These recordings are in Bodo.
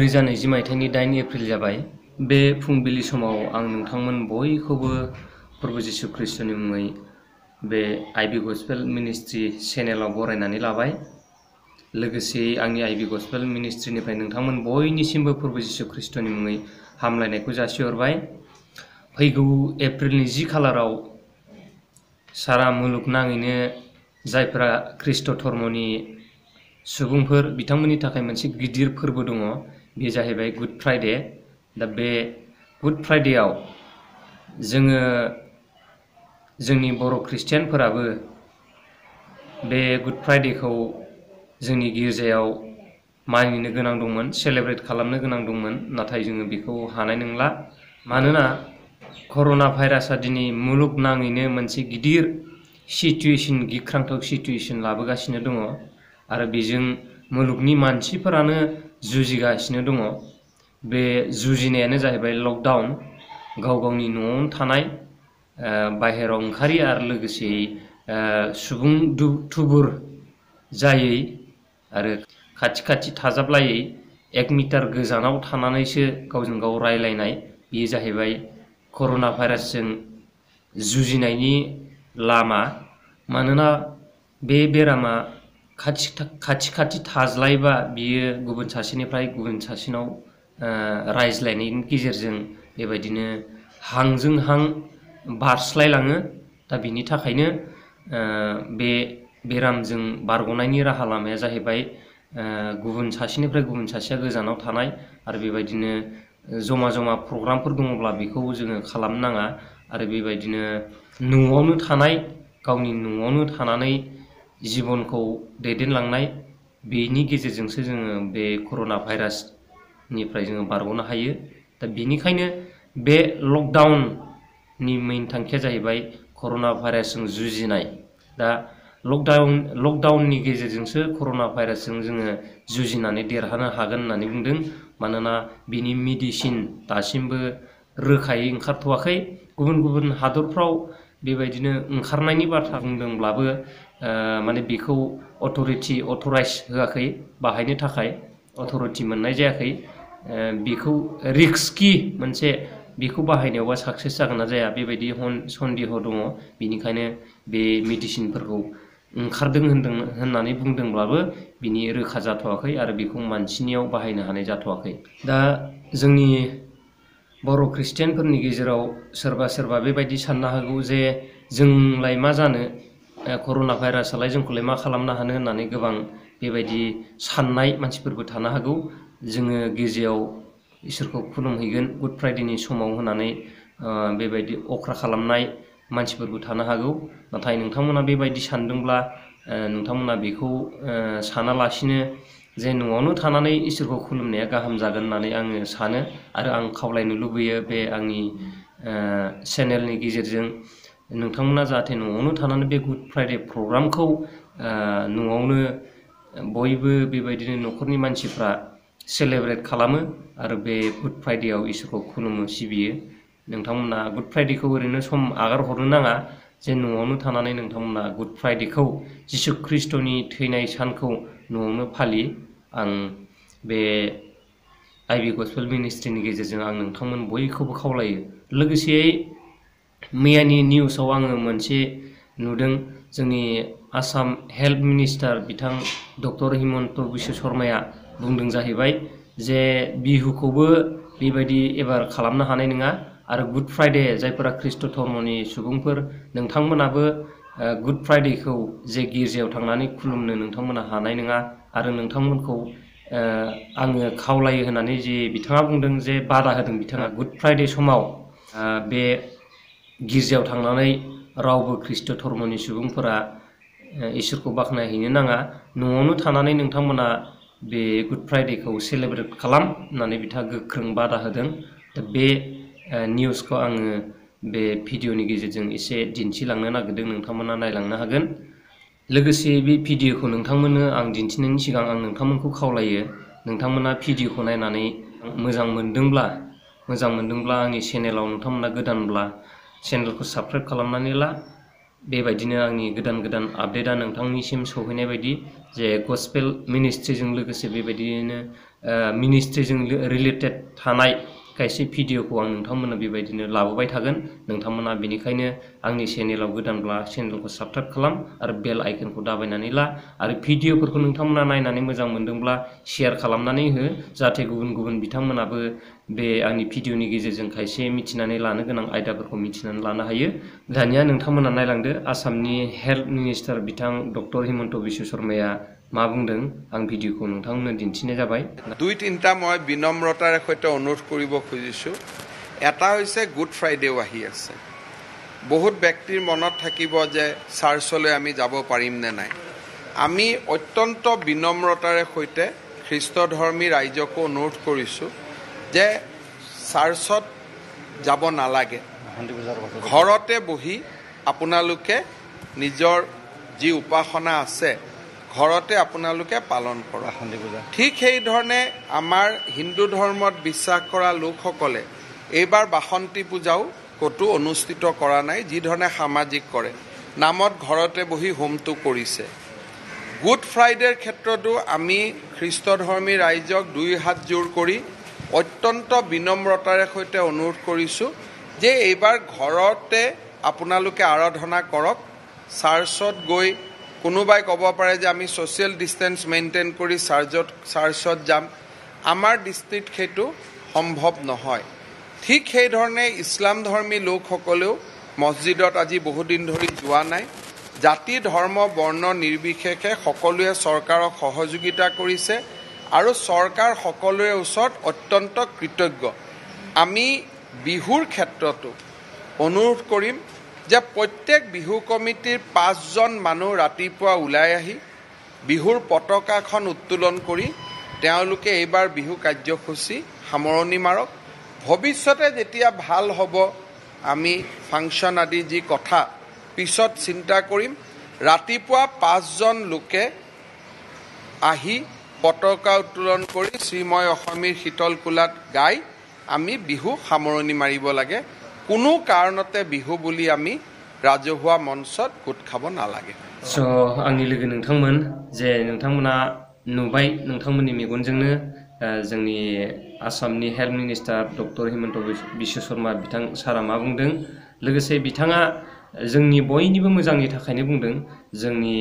2020 मायथाइनि 8 एप्रिल जाबाय। बे फुंबिलि समाव आं नोंथांमोन बयखौबो प्रभु जिशु ख्रीष्टनि मुङै बे आईबी गस्पेल मिनिस्ट्री चेनेलाव बरायनानै लाबाय। लोगोसे आंनि आईबी गस्पेल मिनिस्ट्रीनिफ्राय नोंथांमोन बयनिसिमबो प्रभु जिशु ख्रीष्टनि मुङै हामलायनायखौ जासिहरबाय। फैगौ एप्रिलनि 10 खालाराव सारा मुलुगनाङैनो जायफोरा ख्रीष्ट धर्मनि सुबुंफोर बिथांमोननि थाखाय मोनसे गिदिर फोरबो दङ। बे जाहैबाय गुड फ्राइडे। दा बे गुड फ्राइडेआव जोङो जोंनि बर' ख्रिस्टियानफोराबो बे गुड फ्राइडेखौ जोंनि गिर्जायाव मानिनो गोनां दंमोन, सेलेब्रेट खालामनो गोनां दंमोन, नाथाय जोङो बेखौ हानाय नंला। मानोना कर'ना भाइरासआ दिनै मुलुगनाङैनो मोनसे गिदिर सिचुएशन, गिख्रांथाव सिचुएशन लाबोगासिनो दङ आरो बेजों मुलुगनि मानसिफोरानो जुजिगासिनो दङ। बे जुजिनायानो जाहैबाय लकडाउन, गाव गावनि न'आवनो थानाय, बाहेरायाव ओंखारि आरो लोगोसे सुबुं थुबुर जायै आरो खाथि खाथि थाजाबलायै 1 मिटार गोजानाव थानानैसो गावजों गाव रायलायनाय। बेयो जाहैबाय कर'ना भाइरासजों जुजिनायनि लामा। मानोना बे बेरामा खाथि खाथि थाज्लायबा बियो गुबुन सासेनिफ्राय गुबुन सासेनाव रायज्लायनायनि गेजेरजों बेबायदिनो हांजों हां बारस्लायलाङो। दा बिनि थाखायनो बे बेरामजों बारग'नायनि राहा लामाया जाहैबाय गुबुन सासेनिफ्राय गुबुन सासेया गोजानाव थानाय आरो बेबायदिनो जमा जमा प्रग्रामफोर दङब्ला बेखौ जोङो खालामनो नाङा आरो बेबायदिनो न'आवनो थानाय, गावनि न'आवनो थानानै जिबनखौ दैदेनलांनाय, बेनि गेजेरजोंसो जोङो बे कर'ना भाइरासनिफ्राय जोङो बारग'नो हायो। दा बेनिखायनो बे लकडाउननि मेइन थांखिया जाहैबाय कर'ना भाइरासजों जुजिनाय। दा लकडाउननि गेजेरजोंसो कर'ना भाइरासजों जोङो जुजिनानै देरहानो हागोन होननानै बुंदों। मानोना बिनि मेडिसिन दासिमबो रोखायै ओंखारथ'वाखै। गुबुन गुबुन हादरफ्राव बेबायदिनो ओंखारनायनि बाथ्रा बुंदोंब्लाबो माने बेखौ अथराइज होआखै, बाहायनो थाखाय अथरिटि मोननाय जायाखै। बेखौ रिस्कि मोनसे, बेखौ बाहायनायावबा साक्सेस जागोन ना जाया बेबायदि सन्देह दङ। बेनिखायनो बे मेडिसिनफोरखौ ओंखारदों होननानै बुंदोंब्लाबो बिनि रोखा जाथ'वाखै आरो बेखौ मानसिनियाव बाहायनो हानाय जाथ'वाखै। दा जोंनि बर' ख्रिस्टियानफोरनि गेजेराव सोरबा बेबायदि साननो हागौ जे जोंलाय मा जानो, कर'ना भाइरासआलाय जोंखौलाय मा खालामनो हानो होननानै गोबां बेबायदि साननाय मानसिफोरबो थानो हागौ। जोङो गिर्जायाव इसोरखौ खुलुमहैगोन गुड फ्राइडेनि समाव होननानै बेबायदि अख्रा खालामनाय मानसिफोरबो थानो हागौ। नाथाय नोंथांमोना बेबायदि सानदोंब्ला नोंथांमोना बेखौ सानालासिनो जे न'आवनो थानानै इसोरखौ खुलुमनाया गाहाम जागोन होननानै आङो सानो आरो आं खावलायनो लुबैयो बे आंनि चेनेलनि गेजेरजों नोंथांमोना जाहाथे न'आवनो थानानै बे गुड फ्राइडे प्रग्रामखौ न'आवनो बयबो बेबायदिनो न'खरनि मानसिफ्रा सेलेब्रेट खालामो आरो बे गुड फ्राइडेआव इसोरखौ खुलुमो, सिबियो। नोंथांमोना गुड फ्राइडेखौ ओरैनो सम आगार हरनो नाङा जे न'आवनो थानानै नोंथांमोना गुड फ्राइडेखौ जिशु ख्रीष्टनि थैनाय सानखौ न'आवनो फालियो। आं बे आईबी गस्पेल मिनिस्ट्रीनि गेजेरजों आं नोंथांमोन बयखौबो खावलायो। लोगोसेयै मैयानि निउसाव आङो मोनसे नुदों, जोंनि आसाम हेल्थ मिनिस्टार बिथां डक्टर हिमन्त बिश्व शर्माया बुंदों जाहैबाय जे बिहुखौबो बेबायदि एबार खालामनो हानाय नङा आरो गुड फ्राइडे जायफोरा ख्रीष्ट धर्मनि सुबुंफोर नोंथांमोनाबो गुड फ्राइडेखौ जे गिर्जायाव थांनानै खुलुमनो नोंथांमोना हानाय नङा आरो नोंथांमोनखौ आङो खावलायो होननानै जे बिथाङा बुंदों, जे बादा होदों बिथाङा। गुड फ्राइडे समाव बे गिर्जायाव थांनानै रावबो ख्रीष्ट धर्मनि सुबुंफोरा इसोरखौ बाख्नायहैनो नाङा, न'आवनो थानानै नोंथांमोना बे गुड फ्राइडेखौ सेलेब्रेट खालाम होननानै बिथाङा गोख्रों बादा होदों। दा बे निउसखौ आङो बे भिडिअनि गेजेरजों एसे दिन्थिलांनो नागिरदों, नोंथांमोना नायलांनो हागोन। लोगोसे बे भिडिअखौ नोंथांमोननो आं दिन्थिनायनि सिगां आं नोंथांमोनखौ खावलायो, नोंथांमोना भिडिअखौ नायनानै मोजां मोनदोंब्ला आंनि चेनेलाव नोंथांमोना गोदानब्ला चेनेलखौ साबस्क्राइब खालामनानै ला। बेबायदिनो आंनि गोदान आपडेटआ नोंथांनिसिम सौहैनाय बायदि जे गस्पेल मिनिस्ट्रीजों लोगोसे बेबायदिनो मिनिस्ट्रिजों रिलेटेड थानाय खायसे भिडिअखौ आं नोंथांमोननो बेबायदिनो लाबोबाय थागोन। नोंथांमोना बेनिखायनो आंनि चेनेलाव गोदानब्ला चेनेलखौ साबस्क्राइब खालाम आरो बेल आइकनखौ दाबायनानै ला आरो भिडिअफोरखौ नोंथांमोना नायनानै मोजां मोनदोंब्ला शेयार खालामनानै हो जाहाथे गुबुन गुबुन बिथांमोनाबो बे आंनि भिडिअनि गेजेरजों खायसे मिथिनानै लानो गोनां आयदाफोरखौ मिथिनानै लानो हायो। दानिया नोंथांमोना नायलांदो आसामनि हेल्थ मिनिस्टार बिथां डक्टर हिमन्त बिश्व शर्माया मा बुंदों आं भिडिअखौ नोंथांमोननो दिन्थिनाय जाबाय। দুই তিনিটা মই বিনম্ৰতাৰে সৈতে অনুৰোধ কৰিব খুজিছোঁ। এটা হৈছে গুড ফ্ৰাইডেও আহি আছে। বহুত ব্যক্তিৰ মনত থাকিব যে চাৰ্চলৈ আমি যাব পাৰিম নে নাই। আমি অত্যন্ত বিনম্ৰতাৰে সৈতে খ্ৰীষ্টধৰ্মী ৰাইজকো অনুৰোধ কৰিছোঁ যে চাৰ্চত যাব নালাগে। ঘৰতে বহি আপোনালোকে নিজৰ যি উপাসনা আছে ঘৰতে আপোনালোকে পালন কৰক। ঠিক সেইধৰণে আমাৰ হিন্দু ধৰ্মত বিশ্বাস কৰা লোকসকলে এইবাৰ বাসন্তী পূজাও ক'তো অনুষ্ঠিত কৰা নাই, যিধৰণে সামাজিক কৰে নামত ঘৰতে বহি হোমটো কৰিছে। গুড ফ্ৰাইডেৰ ক্ষেত্ৰতো আমি খ্ৰীষ্টধৰ্মী ৰাইজক দুই হাত জোৰ কৰি অত্যন্ত বিনম্ৰতাৰে সৈতে অনুৰোধ কৰিছোঁ যে এইবাৰ ঘৰতে আপোনালোকে আৰাধনা কৰক। চাৰ্চত গৈ কোনোবাই ক'ব পাৰে যে আমি ছ'চিয়েল ডিষ্টেঞ্চ মেইনটেইন কৰি চাৰ্চত যাম। আমাৰ দৃষ্টিত সেইটো সম্ভৱ নহয়। ঠিক সেইধৰণে ইছলাম ধৰ্মী লোকসকলেও মছজিদত আজি বহুদিন ধৰি যোৱা নাই। জাতি ধৰ্ম বৰ্ণ নিৰ্বিশেষে সকলোৱে চৰকাৰক সহযোগিতা কৰিছে আৰু চৰকাৰ সকলোৰে ওচৰত অত্যন্ত কৃতজ্ঞ। আমি বিহুৰ ক্ষেত্ৰতো অনুৰোধ কৰিম যে প্ৰত্যেক বিহু কমিটিৰ 5জন মানুহ ৰাতিপুৱা ওলাই আহি বিহুৰ পতাকাখন উত্তোলন কৰি তেওঁলোকে এইবাৰ বিহু কাৰ্যসূচী সামৰণি মাৰক। ভৱিষ্যতে যেতিয়া ভাল হ'ব আমি ফাংচন আদি যি কথা পিছত চিন্তা কৰিম। ৰাতিপুৱা 5জন লোকে আহি পতাকা উত্তোলন কৰি শ্ৰীময় অসমীৰ শীতল কোলাত গাই আমি বিহু সামৰণি মাৰিব লাগে। কোনো কাৰণতে বিহু বুলি আমি ৰাজহুৱা মঞ্চত গোট খাব নালাগে। आंनि लोगो नोंथांमोन जे नोंथांमोना नुबाय नोंथांमोननि मेगनजोंनो जोंनि आसामनि health minister doctor Himanta Biswa Sharma बिथां सारा मा बुंदों। लोगोसे बिथाङा जोंनि बयनिबो मोजांनि थाखायनो बुंदों। जोंनि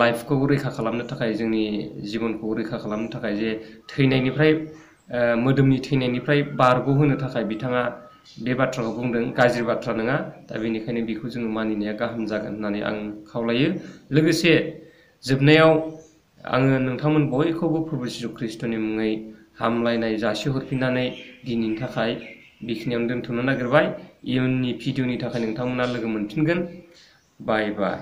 लाइफखौ रैखा खालामनो थाखाय जोंनि जिबनखौ रैखा खालामनो थाखाय जे थैनायनिफ्राय मोदोमनि थैनायनिफ्राय बारग'होनो थाखाय बिथाङा बे बाथ्राखौ बुंदों। गाज्रि बाथ्रा नङा। दा बेनिखायनो बेखौ जोङो मानिनाया गाहाम जागोन होननानै आं खावलायो। लोगोसे जोबनायाव आङो नोंथांमोन बयखौबो प्रभु जिशु ख्रीष्टनि मुङै हामलायनाय जासिहरफिननानै दिनैनि थाखाय बेखिनियावनो दोनथ'नो नागिरबाय। इयुननि भिडिअनि थाखाय नोंथांमोना लोगो मोनफिनगोन। बाय बाय।